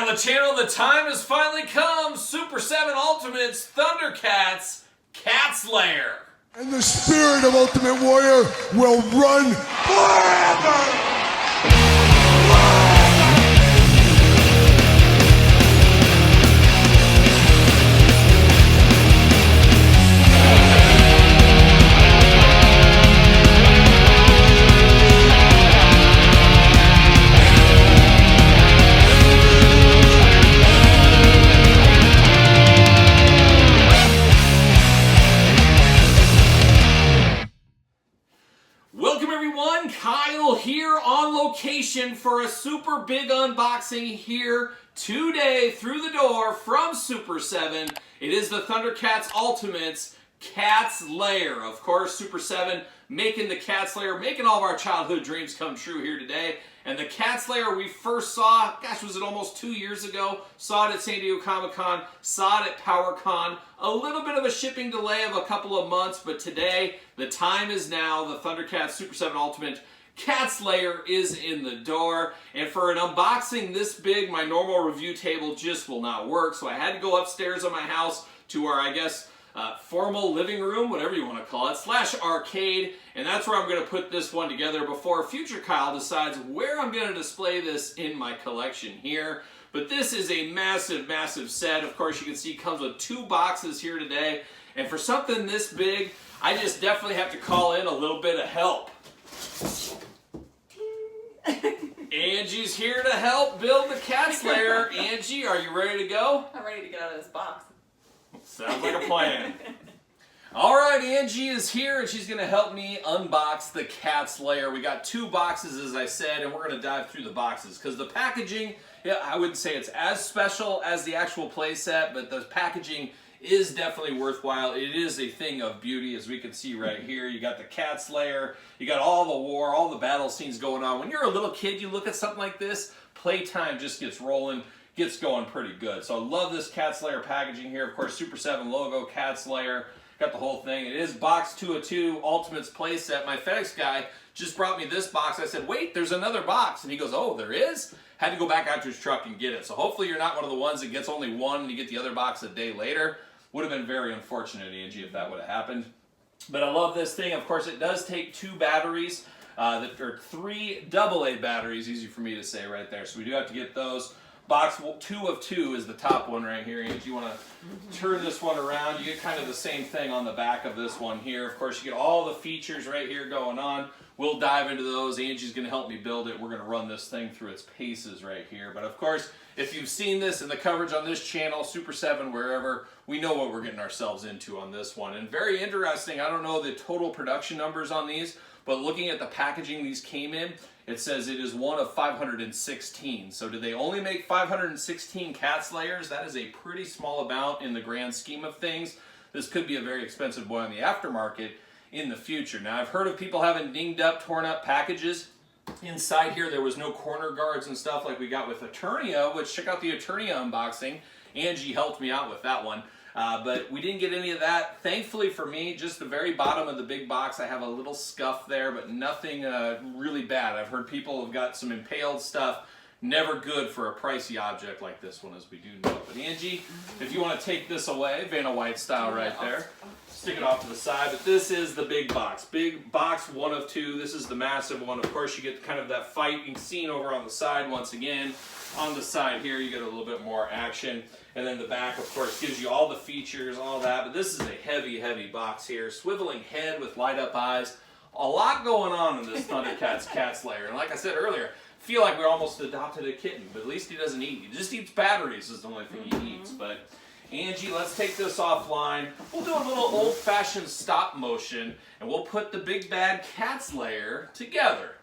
on the channel, the time has finally come. Super 7 Ultimates, Thundercats, Cat's Lair. And the spirit of Ultimate Warrior will run forever! Welcome everyone, Kyle here on location for a super big unboxing here today through the door from Super 7. It is the Thundercats Ultimates Cat's Lair. Of course, Super 7 making the Cat's Lair, making all of our childhood dreams come true here today. And the Cat's Lair we first saw, gosh, was it almost 2 years ago? Saw it at San Diego Comic-Con, saw it at PowerCon. A little bit of a shipping delay of a couple of months, but today, the time is now. The Thundercats Super 7 Ultimate Cat's Lair is in the door. And for an unboxing this big, my normal review table just will not work. So I had to go upstairs in my house to our, I guess, formal living room, whatever you want to call it, / arcade, and that's where I'm going to put this one together before future Kyle decides where I'm going to display this in my collection here. But this is a massive, massive set. Of course, you can see it comes with 2 boxes here today, and for something this big, I just definitely have to call in a little bit of help. Angie's here to help build the Cat's Lair. Angie, are you ready to go? I'm ready to get out of this box. Sounds like a plan. Alright, Angie is here and she's going to help me unbox the Cat's Lair. We got 2 boxes, as I said, and we're going to dive through the boxes because the packaging, yeah, I wouldn't say it's as special as the actual playset, but the packaging is definitely worthwhile. It is a thing of beauty, as we can see right here. You got the Cat's Lair, you got all the war, all the battle scenes going on. When you're a little kid, you look at something like this, playtime just gets rolling. Gets going pretty good. So I love this Cat's Lair packaging here. Of course, Super 7 logo, Cat's Lair, got the whole thing. It is box 2 of 2 Ultimates playset. My FedEx guy just brought me this box. I said, wait, there's another box. And he goes, oh, there is? Had to go back out to his truck and get it. So hopefully you're not one of the ones that gets only one and you get the other box a day later. Would have been very unfortunate, Angie, if that would have happened. But I love this thing. Of course, it does take 2 batteries. That are 3 AA batteries, easy for me to say right there. So we do have to get those. Box 2 of 2 is the top one right here. If you want to turn this one around, you get kind of the same thing on the back of this one here. Of course, you get all the features right here going on. We'll dive into those. Angie's going to help me build it. We're going to run this thing through its paces right here. But of course, if you've seen this in the coverage on this channel, Super 7, wherever, we know what we're getting ourselves into on this one. And very interesting, I don't know the total production numbers on these, but looking at the packaging these came in, it says it is one of 516. So did they only make 516 Cat's Lairs? That is a pretty small amount in the grand scheme of things. This could be a very expensive boy on the aftermarket in the future. Now, I've heard of people having dinged up, torn up packages. Inside here, there was no corner guards and stuff like we got with Eternia, which check out the Eternia unboxing. Angie helped me out with that one. But we didn't get any of that. Thankfully for me, just the very bottom of the big box, I have a little scuff there, but nothing really bad. I've heard people have got some impaled stuff. Never good for a pricey object like this one, as we do know. But Angie, if you want to take this away, Vanna White style right there, stick it off to the side. But this is the big box. Big box 1 of 2. This is the massive one. Of course, you get kind of that fighting scene over on the side once again. On the side here, you get a little bit more action. And then the back, of course, gives you all the features, all that. But this is a heavy, heavy box here. Swiveling head with light-up eyes. A lot going on in this Thundercats Cat's Lair. And like I said earlier, I feel like we almost adopted a kitten. But at least he doesn't eat. He just eats batteries is the only thing he eats. But Angie, let's take this offline. We'll do a little old-fashioned stop motion. And we'll put the big bad Cat's Lair together.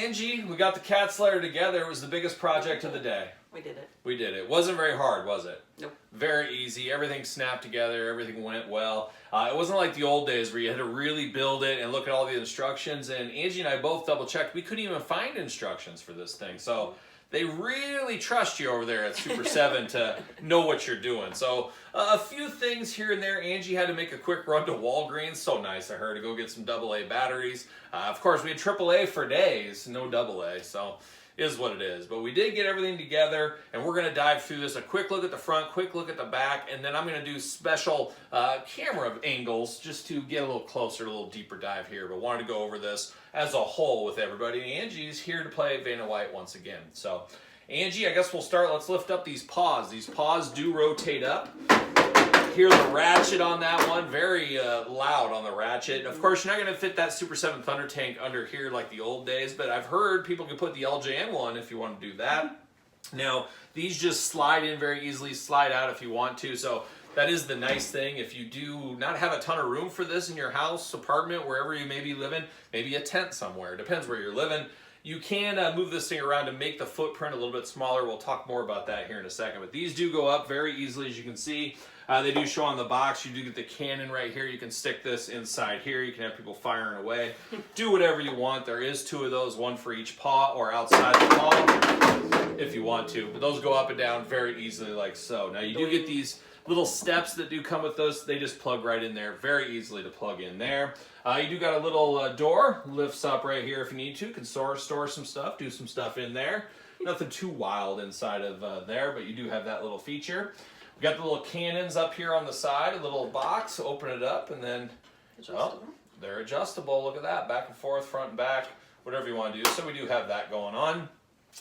Angie, we got the Cat's Lair together. It was the biggest project of the day. We did it. We did it. Wasn't very hard, was it? Nope. Very easy. Everything snapped together. Everything went well. It wasn't like the old days where you had to really build it and look at all the instructions. And Angie and I both double checked. We couldn't even find instructions for this thing. So they really trust you over there at Super 7 to know what you're doing. So a few things here and there. Angie had to make a quick run to Walgreens. So nice of her to go get some AA batteries. Of course, we had AAA for days, no AA. So is what it is. But we did get everything together, and we're going to dive through this. A quick look at the front, quick look at the back, and then I'm going to do special camera angles just to get a little closer, a little deeper dive here. But wanted to go over this as a whole with everybody. Angie's here to play Vanna White once again. So, Angie, I guess we'll start. Let's lift up these paws. These paws do rotate up. Hear the ratchet on that one, very loud on the ratchet. Of course, you're not going to fit that Super 7 Thunder tank under here like the old days, but I've heard people can put the LJN one if you want to do that. Now, these just slide in very easily, slide out if you want to, so that is the nice thing. If you do not have a ton of room for this in your house, apartment, wherever you may be living, maybe a tent somewhere, depends where you're living, you can move this thing around to make the footprint a little bit smaller. We'll talk more about that here in a second, but these do go up very easily, as you can see. They do show on the box. You do get the cannon right here. You can stick this inside here. You can have people firing away. Do whatever you want. There is 2 of those, one for each paw or outside the paw if you want to. But those go up and down very easily like so. Now you do get these little steps that do come with those. They just plug right in there. Very easily to plug in there. You do got a little door. Lifts up right here if you need to. Can store some stuff. Do some stuff in there. Nothing too wild inside of there, but you do have that little feature. We got the little cannons up here on the side, a little box, open it up, and then they're adjustable. Look at that, back and forth, front and back, whatever you want to do. So we do have that going on.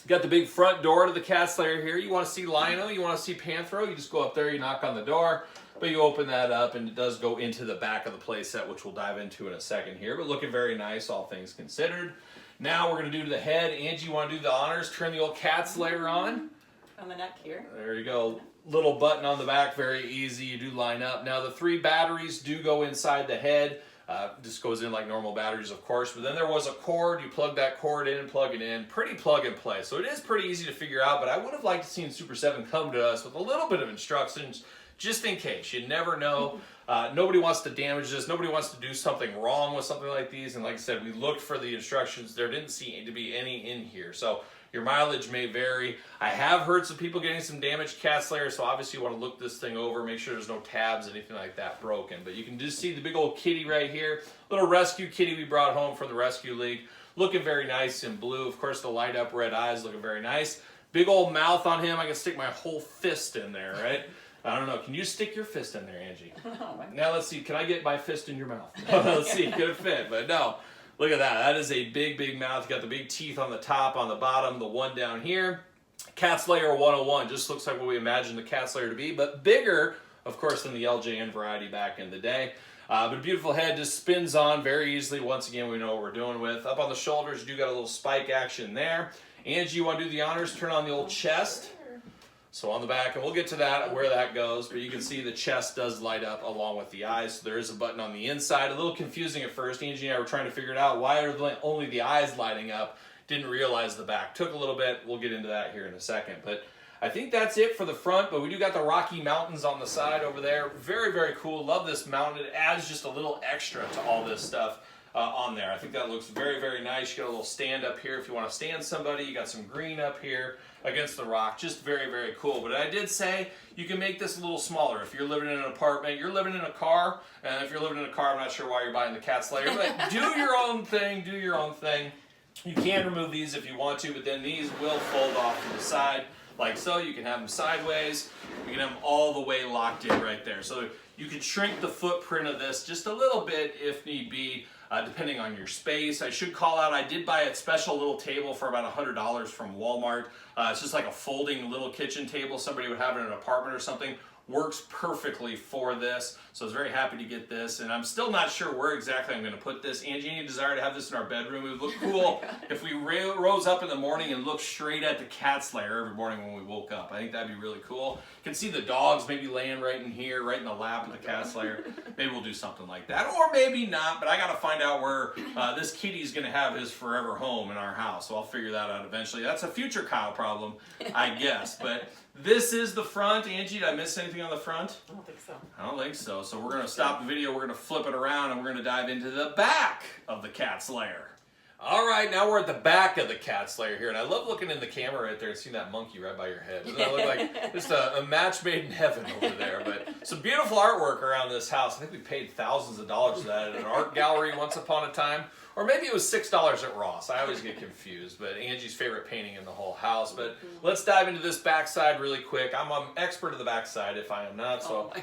Got the big front door to the Cat's Lair here. You want to see Lionel, you want to see Panthro, you just go up there, you knock on the door, but you open that up, and it does go into the back of the playset, which we'll dive into in a second here, but looking very nice, all things considered. Now we're going to do the head. Angie, you want to do the honors? Turn the old Cat's Lair on. On the neck here. There you go. Little button on the back, very easy. You do line up. Now the 3 batteries do go inside the head. Just goes in like normal batteries, of course. But then there was a cord. You plug that cord in and plug it in. Pretty plug and play. So it is pretty easy to figure out. But I would have liked to seen Super 7 come to us with a little bit of instructions, just in case. You never know. Nobody wants to damage this. Nobody wants to do something wrong with something like these. And like I said, we looked for the instructions. There didn't seem to be any in here. So your mileage may vary. I have heard some people getting some damaged Cat's Lair, so obviously you want to look this thing over, make sure there's no tabs, anything like that broken. But you can just see the big old kitty right here. Little rescue kitty we brought home from the Rescue League. Looking very nice in blue. Of course, the light up red eyes looking very nice. Big old mouth on him. I can stick my whole fist in there, right? I don't know. Can you stick your fist in there, Angie? Now let's see. Can I get my fist in your mouth? Let's see. Could it fit? But no. Look at that. That is a big, big mouth. You got the big teeth on the top, on the bottom, the one down here. Cat's Lair 101. Just looks like what we imagined the Cat's Lair to be, but bigger, of course, than the LJN variety back in the day. But a beautiful head, just spins on very easily. Once again, we know what we're doing with. Up on the shoulders, you do got a little spike action there. Angie, you want to do the honors? Turn on the old chest. So on the back, and we'll get to that, where that goes, but you can see the chest does light up along with the eyes, so there is a button on the inside. A little confusing at first. Angie and I were trying to figure it out. Why are only the eyes lighting up? Didn't realize the back. Took a little bit. We'll get into that here in a second. But I think that's it for the front, but we do got the Rocky Mountains on the side over there. Very, very cool. Love this mountain. It adds just a little extra to all this stuff on there. I think that looks very, very nice. You got a little stand up here if you want to stand somebody. You got some green up here against the rock. Just very, very cool. But I did say you can make this a little smaller. If you're living in an apartment, you're living in a car, and if you're living in a car, I'm not sure why you're buying the Cat's Lair, but do your own thing. Do your own thing. You can remove these if you want to, but then these will fold off to the side like so. You can have them sideways. You can have them all the way locked in right there. So you can shrink the footprint of this just a little bit if need be, depending on your space. I should call out, I did buy a special little table for about $100 from Walmart. It's just like a folding little kitchen table somebody would have in an apartment or something. works perfectly for this. So I was very happy to get this, and I'm still not sure where exactly I'm going to put this. Angie, any desire to have this in our bedroom? It would look cool if we rose up in the morning and looked straight at the cat's lair every morning when we woke up. I think that'd be really cool. You can see the dogs maybe laying right in here, right in the lap of the cat's lair. Maybe we'll do something like that, or maybe not, but I got to find out where this kitty's going to have his forever home in our house, so I'll figure that out eventually. That's a future Kyle problem, I guess, but this is the front. Angie, did I miss anything on the front? I don't think so. I don't think so. So we're going to stop the video, we're going to flip it around, and we're going to dive into the back of the cat's lair. All right, now we're at the back of the cat's lair here, and I love looking in the camera right there and seeing that monkey right by your head. Doesn't that look like just a match made in heaven over there? But some beautiful artwork around this house. I think we paid thousands of dollars for that at an art gallery once upon a time. Or maybe it was $6 at Ross. I always get confused, but Angie's favorite painting in the whole house. But let's dive into this backside really quick. I'm an expert of the backside if I am not, so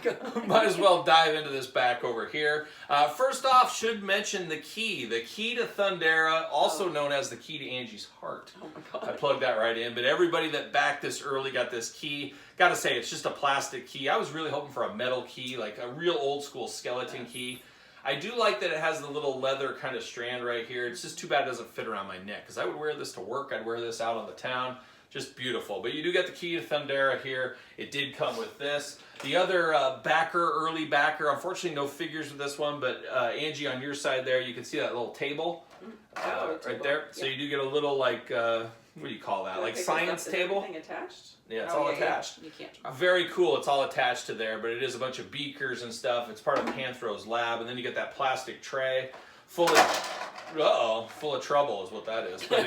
might as well dive into this back over here. First off, should mention the key to Thundera, also known as the key to Angie's heart. Oh my God. I plugged that right in, but everybody that backed this early got this key. Gotta say, it's just a plastic key. I was really hoping for a metal key, like a real old school skeleton key. I do like that it has the little leather kind of strand right here. It's just too bad it doesn't fit around my neck, because I would wear this to work. I'd wear this out on the town. Just beautiful. But you do get the key to Thundera here. It did come with this. The other early backer, unfortunately no figures with this one, but Angie, on your side there, you can see that little table right there. Yep. So you do get a little, like, what do you call that? Like science table? Is everything attached? Yeah, it's all attached. Yeah. You can't drop. Very cool. It's all attached to there, but it is a bunch of beakers and stuff. It's part of Panthro's lab, and then you get that plastic tray full of, full of trouble is what that is. But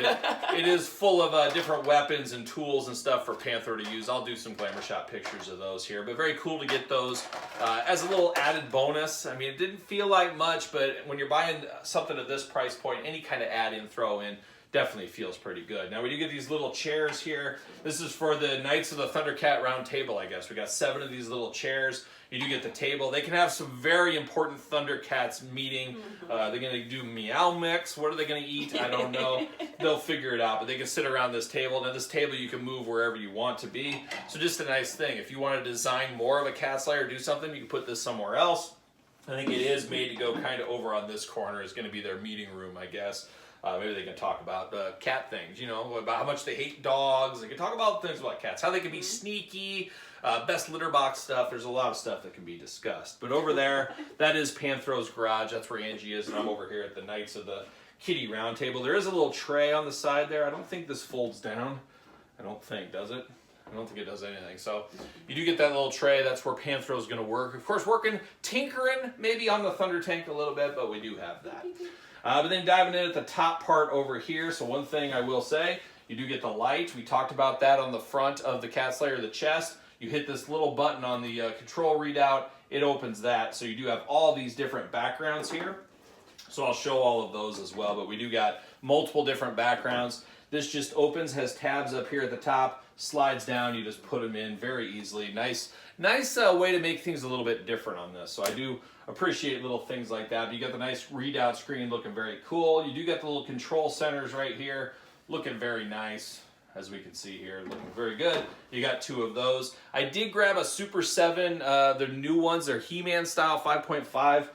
it is full of different weapons and tools and stuff for Panthro to use. I'll do some glamour shot pictures of those here, but very cool to get those as a little added bonus. I mean, it didn't feel like much, but when you're buying something at this price point, any kind of add-in, throw-in, definitely feels pretty good. Now we do get these little chairs here. This is for the Knights of the Thundercat round table, I guess. We got 7 of these little chairs. You do get the table. They can have some very important Thundercats meeting. They're going to do meow mix. What are they going to eat? I don't know. They'll figure it out, but they can sit around this table. Now this table you can move wherever you want to be. So just a nice thing. If you want to design more of a cat's lair or do something, you can put this somewhere else. I think it is made to go kind of over on this corner. It's going to be their meeting room, I guess. Maybe they can talk about cat things, you know, about how much they hate dogs. They can talk about things about cats, how they can be sneaky, best litter box stuff. There's a lot of stuff that can be discussed. But over there, that is Panthro's garage. That's where Angie is, and I'm over here at the Knights of the Kitty round table. There is a little tray on the side there. I don't think this folds down. I don't think, does it? I don't think it does anything. So you do get that little tray. That's where Panthro's going to work. Of course, tinkering maybe on the Thunder Tank a little bit, but we do have that. But then diving in at the top part over here, so one thing I will say, you do get the light. We talked about that on the front of the cat's lair, the chest. You hit this little button on the control readout, it opens that. So you do have all these different backgrounds here. So I'll show all of those as well, but we do got multiple different backgrounds. This just opens, has tabs up here at the top, slides down, you just put them in very easily. Nice way to make things a little bit different on this. So I do appreciate little things like that. But you got the nice readout screen looking very cool. You do get the little control centers right here looking very nice, as we can see here, looking very good. You got 2 of those. I did grab a Super 7, the new ones. They're He-Man style 5.5.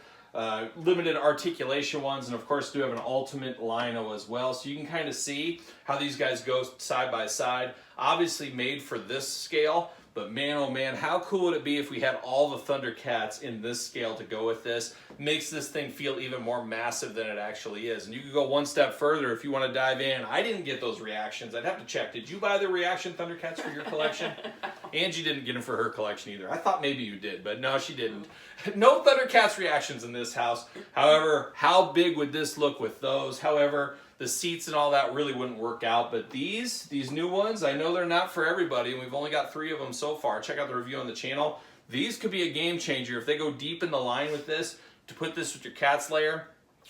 Limited articulation ones, and of course do have an ultimate lino as well, so you can kind of see how these guys go side by side. Obviously made for this scale, but man oh man, how cool would it be if we had all the Thundercats in this scale to go with this? Makes this thing feel even more massive than it actually is. And you could go one step further if you want to dive in. I didn't get those reactions. I'd have to check. Did you buy the reaction Thundercats for your collection? Angie didn't get them for her collection either. I thought maybe you did, but no, she didn't. No Thundercats reactions in this house. However, how big would this look with those? However, the seats and all that really wouldn't work out, but these new ones, I know they're not for everybody, and we've only got 3 of them so far. Check out the review on the channel. These could be a game changer if they go deep in the line with this. To put this with your cat's lair,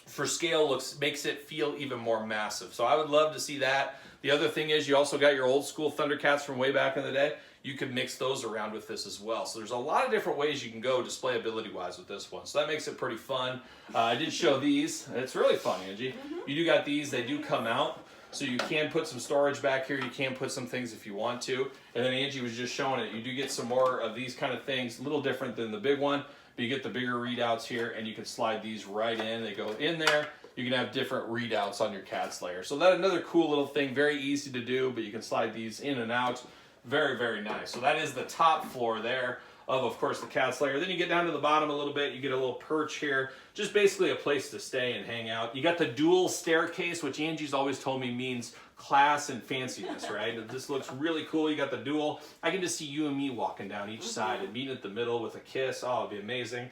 for scale, makes it feel even more massive. So I would love to see that. The other thing is you also got your old school Thundercats from way back in the day. You can mix those around with this as well. So there's a lot of different ways you can go display ability-wise with this one. So that makes it pretty fun. I did show these. It's really fun, Angie. You do got these. They do come out. So you can put some storage back here. You can put some things if you want to. And then Angie was just showing it. You do get some more of these kind of things, a little different than the big one. But you get the bigger readouts here, and you can slide these right in. They go in there. You can have different readouts on your Cat's Lair. So that's another cool little thing, very easy to do, but you can slide these in and out. Very, very nice. So that is the top floor there of course, the Cat's Lair. Then you get down to the bottom a little bit, you get a little perch here, just basically a place to stay and hang out. You got the dual staircase, which Angie's always told me means class and fanciness, right? This looks really cool. You got the dual. I can just see you and me walking down each side and meeting at the middle with a kiss. Oh, it'd be amazing.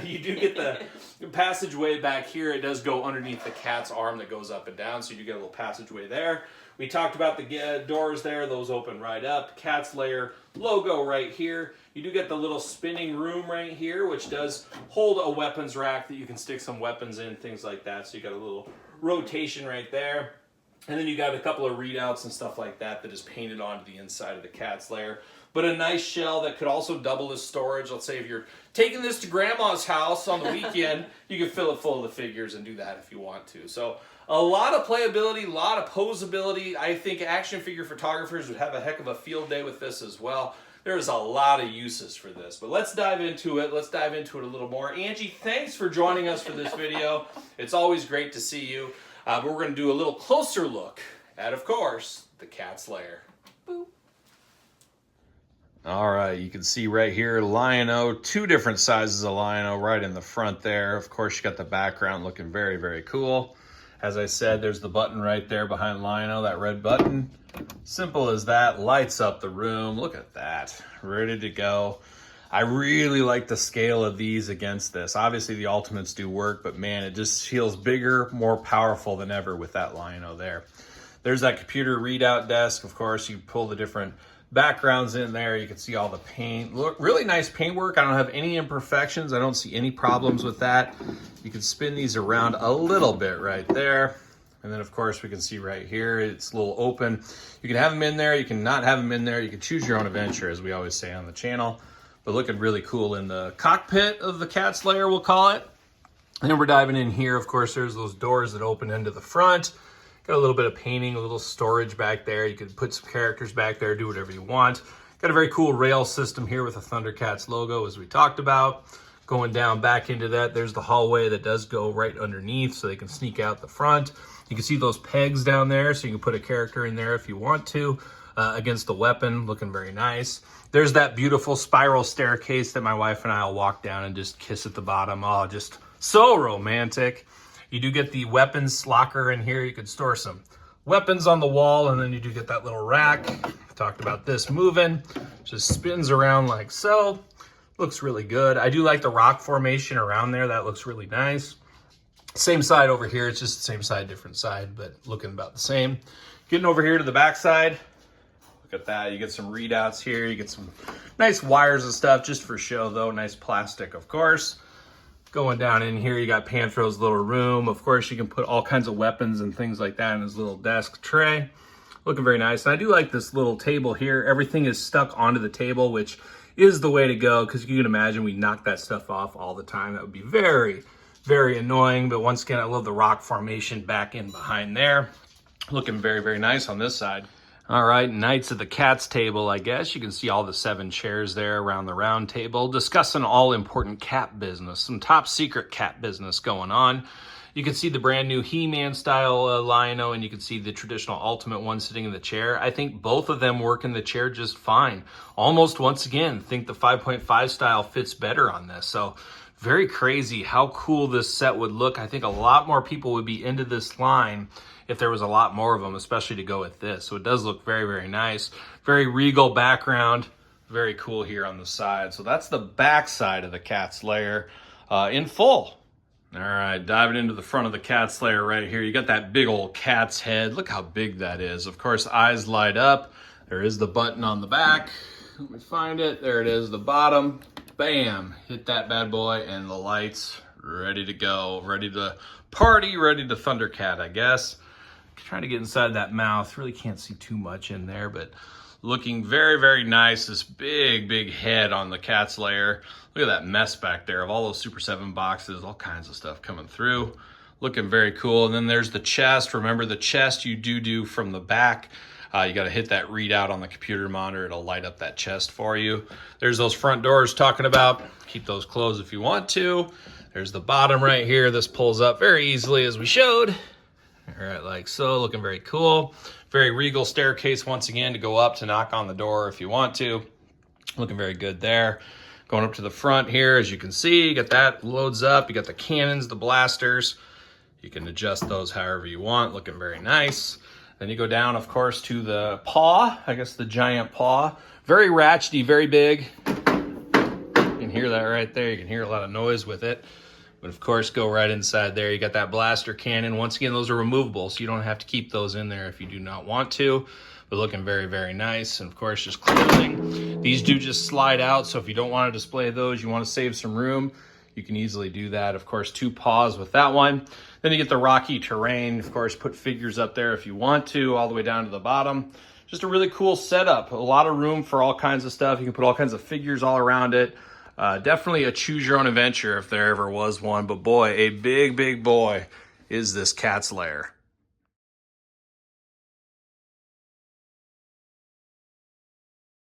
You do get the passageway back here. It does go underneath the cat's arm that goes up and down, so you do get a little passageway there. We talked about the doors there. Those open right up. Cat's Lair logo right here. You do get the little spinning room right here, which does hold a weapons rack that you can stick some weapons in, things like that. So you got a little rotation right there. And then you got a couple of readouts and stuff like that that is painted onto the inside of the Cat's Lair. But a nice shell that could also double as storage. Let's say if you're taking this to grandma's house on the weekend, you can fill it full of the figures and do that if you want to. So a lot of playability, a lot of posability. I think action figure photographers would have a heck of a field day with this as well. There's a lot of uses for this, but let's dive into it. Let's dive into it a little more. Angie, thanks for joining us for this video. It's always great to see you. But we're going to do a little closer look at, of course, the Cat's Lair. Boop. All right, you can see right here, Lion-O, two different sizes of Lion-O right in the front there. Of course, you got the background looking very, very cool. As I said, there's the button right there behind Lion-O, that red button. Simple as that, lights up the room. Look at that, ready to go. I really like the scale of these against this. Obviously, the Ultimates do work, but man, it just feels bigger, more powerful than ever with that Lion-O there. There's that computer readout desk. Of course, you pull the different backgrounds in there. You can see all the paint. Look, really nice paintwork. I don't have any imperfections. I don't see any problems with that. You can spin these around a little bit right there. And then, of course, we can see right here, it's a little open. You can have them in there. You can not have them in there. You can choose your own adventure, as we always say on the channel. But looking really cool in the cockpit of the Cat's Lair, we'll call it. And then we're diving in here. Of course, there's those doors that open into the front. Got a little bit of painting, a little storage back there. You could put some characters back there, do whatever you want. Got a very cool rail system here with the Thundercats logo, as we talked about. Going down back into that, there's the hallway that does go right underneath, so they can sneak out the front. You can see those pegs down there, so you can put a character in there if you want to, against the weapon, looking very nice. There's that beautiful spiral staircase that my wife and I will walk down and just kiss at the bottom. Oh, just so romantic. You do get the weapons locker in here. You could store some weapons on the wall, and then you do get that little rack. I talked about this moving. Just spins around like so. Looks really good. I do like the rock formation around there. That looks really nice. Same side over here. It's just the same side, different side, but looking about the same. Getting over here to the back side. Look at that. You get some readouts here. You get some nice wires and stuff just for show, though. Nice plastic, of course. Going down in here, you got Panthro's little room. Of course, you can put all kinds of weapons and things like that in his little desk tray. Looking very nice. And I do like this little table here. Everything is stuck onto the table, which is the way to go, because you can imagine we knock that stuff off all the time. That would be very, very annoying. But once again, I love the rock formation back in behind there. Looking very, very nice on this side. All right, Knights of the Cat's table, I guess. You can see all the 7 chairs there around the round table, discussing all important cat business, some top secret cat business going on. You can see the brand new He-Man style Lion-O, and you can see the traditional Ultimate one sitting in the chair. I think both of them work in the chair just fine. Almost once again, think the 5.5 style fits better on this. So very crazy how cool this set would look. I think a lot more people would be into this line if there was a lot more of them, especially to go with this. So it does look very, very nice. Very regal background. Very cool here on the side. So that's the back side of the Cat's Lair in full. All right, diving into the front of the Cat's Lair right here. You got that big old cat's head. Look how big that is. Of course, eyes light up. There is the button on the back. Let me find it. There it is, the bottom. Bam, hit that bad boy, and the lights ready to go. Ready to party, ready to Thundercat, I guess. Trying to get inside that mouth. Really can't see too much in there, but looking very, very nice. This big, big head on the Cat's Lair. Look at that mess back there of all those Super 7 boxes, all kinds of stuff coming through. Looking very cool. And then there's the chest. Remember, the chest you do from the back. You got to hit that readout on the computer monitor. It'll light up that chest for you. There's those front doors talking about. Keep those closed if you want to. There's the bottom right here. This pulls up very easily as we showed. All right, like so. Looking very cool. Very regal staircase once again to go up to knock on the door if you want to. Looking very good there. Going up to the front here, as you can see, you got that loads up. You got the cannons, the blasters. You can adjust those however you want. Looking very nice. Then you go down, of course, to the paw. I guess the giant paw. Very ratchety, very big. You can hear that right there. You can hear a lot of noise with it. But of course, go right inside there. You got that blaster cannon. Once again, those are removable, so you don't have to keep those in there if you do not want to. But looking very, very nice. And of course, just closing. These do just slide out, so if you don't want to display those, you want to save some room, you can easily do that. Of course, 2 paws with that one. Then you get the rocky terrain. Of course, put figures up there if you want to, all the way down to the bottom. Just a really cool setup. A lot of room for all kinds of stuff. You can put all kinds of figures all around it. Definitely a choose your own adventure if there ever was one. But boy, a big, big boy is this Cat's Lair.